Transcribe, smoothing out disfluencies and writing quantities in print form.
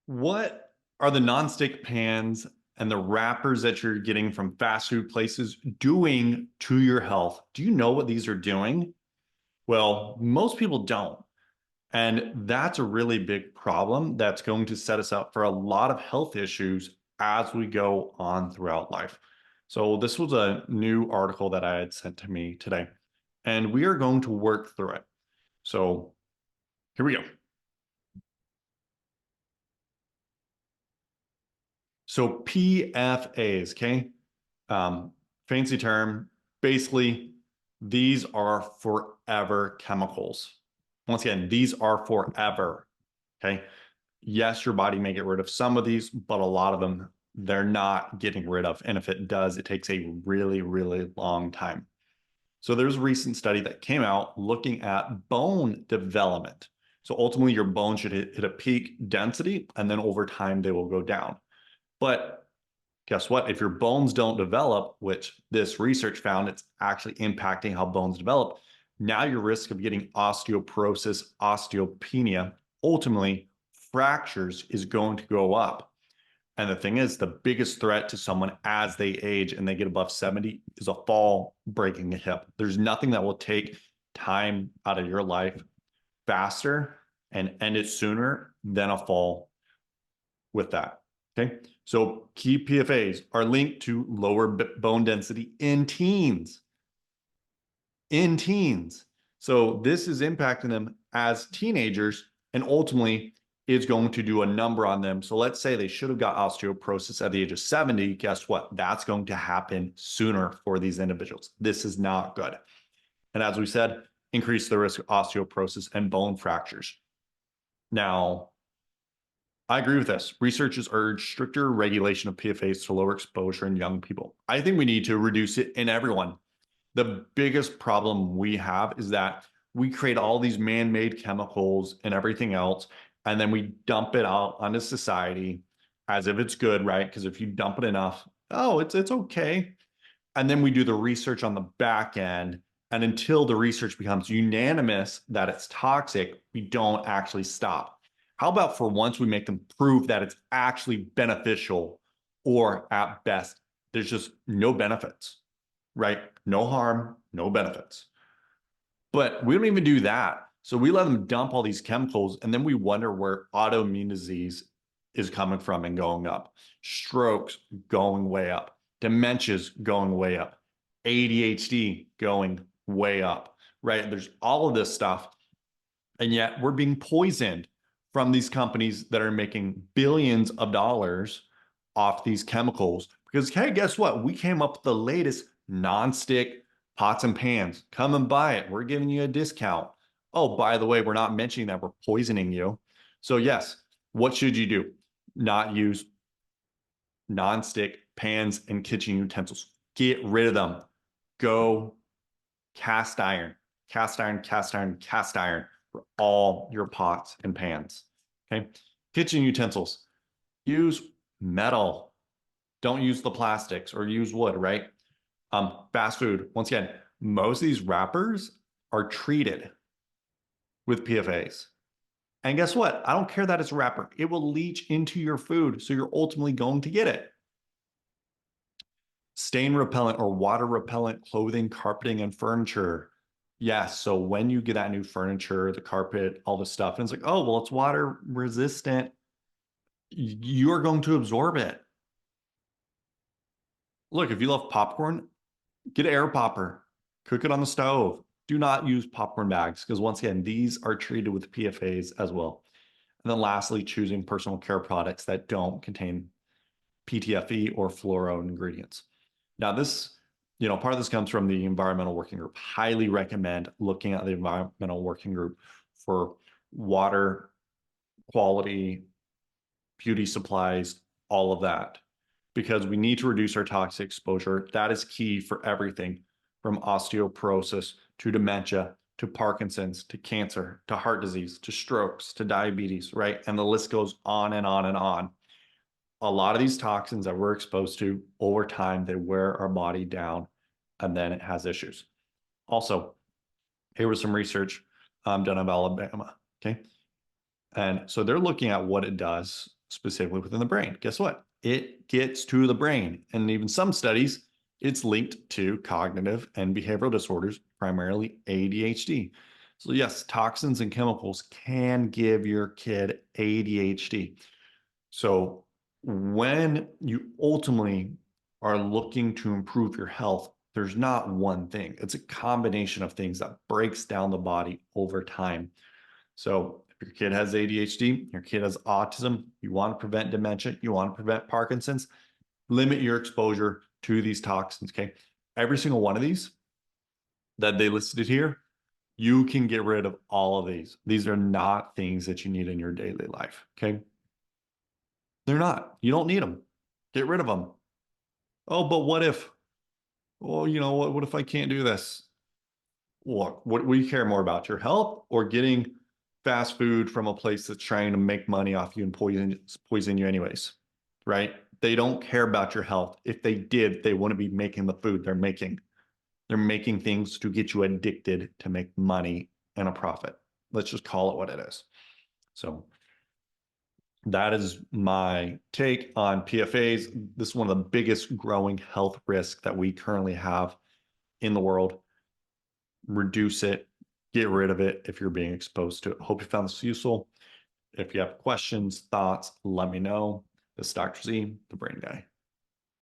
What are the nonstick pans and the wrappers that you're getting from fast food places doing to your health? Do you know what these are doing? Well, most people don't. And that's a really big problem that's going to set us up for a lot of health issues as we go on throughout life. So, this was a new article that I had sent to me today, and we are going to work through it. So, here we go. So, PFAs, okay? Um, Fancy term. Basically, these are forever chemicals. Once again, these are forever. Okay. Yes, your body may get rid of some of these, but a lot of them they're not getting rid of. And if it does, it takes a really, really long time. So there's a recent study that came out looking at bone development. So ultimately, your bones should hit a peak density, and then over time, they will go down. But guess what? If your bones don't develop, which this research found it's actually impacting how bones develop, now your risk of getting osteoporosis, osteopenia, ultimately fractures is going to go up. And the thing is, the biggest threat to someone as they age and they get above 70 is a fall, breaking a hip. There's nothing that will take time out of your life faster and end it sooner than a fall with that. Okay. So key PFAs are linked to lower bone density in teens. In teens. So this is impacting them as teenagers and ultimately is going to do a number on them. So let's say they should have got osteoporosis at the age of 70. Guess what? That's going to happen sooner for these individuals. This is not good. And as we said, increase the risk of osteoporosis and bone fractures. Now, I agree with this. Researchers urge stricter regulation of PFAS to lower exposure in young people. I think we need to reduce it in everyone. The biggest problem we have is that we create all these man-made chemicals and everything else, and then we dump it out onto society as if it's good, right? Because if you dump it enough, oh, it's okay. And then we do the research on the back end, and until the research becomes unanimous that it's toxic, we don't actually stop. How about for once we make them prove that it's actually beneficial, or at best, there's just no benefits, right? No harm, no benefits. But we don't even do that. So we let them dump all these chemicals, and then we wonder where autoimmune disease is coming from and going up. Strokes going way up, dementia's going way up, ADHD going way up, right? There's all of this stuff. And yet we're being poisoned from these companies that are making billions of dollars off these chemicals. Because, hey, guess what? We came up with the latest non-stick pots and pans. Come and buy it. We're giving you a discount. Oh, by the way, we're not mentioning that we're poisoning you. So, yes, what should you do? Not use non-stick pans and kitchen utensils. Get rid of them. Go cast iron, cast iron, cast iron, cast iron for all your pots and pans. Okay. Kitchen utensils. Use metal. Don't use the plastics or use wood, right? Fast food. Once again, most of these wrappers are treated with PFAs. And guess what? I don't care that it's a wrapper. It will leach into your food. So you're ultimately going to get it. Stain repellent or water repellent clothing, carpeting, and furniture. Yes. So when you get that new furniture, the carpet, all this stuff, and it's like, oh, well, it's water resistant. You're going to absorb it. Look, if you love popcorn, get an air popper, cook it on the stove. Do not use popcorn bags because once again, these are treated with PFAs as well. And then lastly, choosing personal care products that don't contain PTFE or fluoride ingredients. Now, this, part of this comes from the environmental working group. Highly recommend looking at the environmental working group for water quality, beauty supplies, all of that, because we need to reduce our toxic exposure. That is key for everything from osteoporosis to dementia to Parkinson's to cancer to heart disease to strokes to diabetes, right? And the list goes on and on and on. A lot of these toxins that we're exposed to over time, they wear our body down and then it has issues. Also, here was some research done in Alabama. Okay. And so they're looking at what it does specifically within the brain. Guess what? It gets to the brain. And even some studies, it's linked to cognitive and behavioral disorders, primarily ADHD. So, yes, toxins and chemicals can give your kid ADHD. So, when you ultimately are looking to improve your health, there's not one thing. It's a combination of things that breaks down the body over time. So if your kid has ADHD, your kid has autism, you want to prevent dementia, you want to prevent Parkinson's, limit your exposure to these toxins. Okay. Every single one of these that they listed here, you can get rid of all of these. These are not things that you need in your daily life. Okay. They're not. You don't need them. Get rid of them. Oh, but what if? Well, what if I can't do this? What do you care more about, your health or getting fast food from a place that's trying to make money off you and poison you anyways, right? They don't care about your health. If they did, they wouldn't be making the food they're making. They're making things to get you addicted to make money and a profit. Let's just call it what it is. So that is my take on PFAs. This is one of the biggest growing health risks that we currently have in the world. Reduce it, get rid of it if you're being exposed to it. Hope you found this useful. If you have questions, thoughts, let me know. This is Dr. Z, the Brain Guy.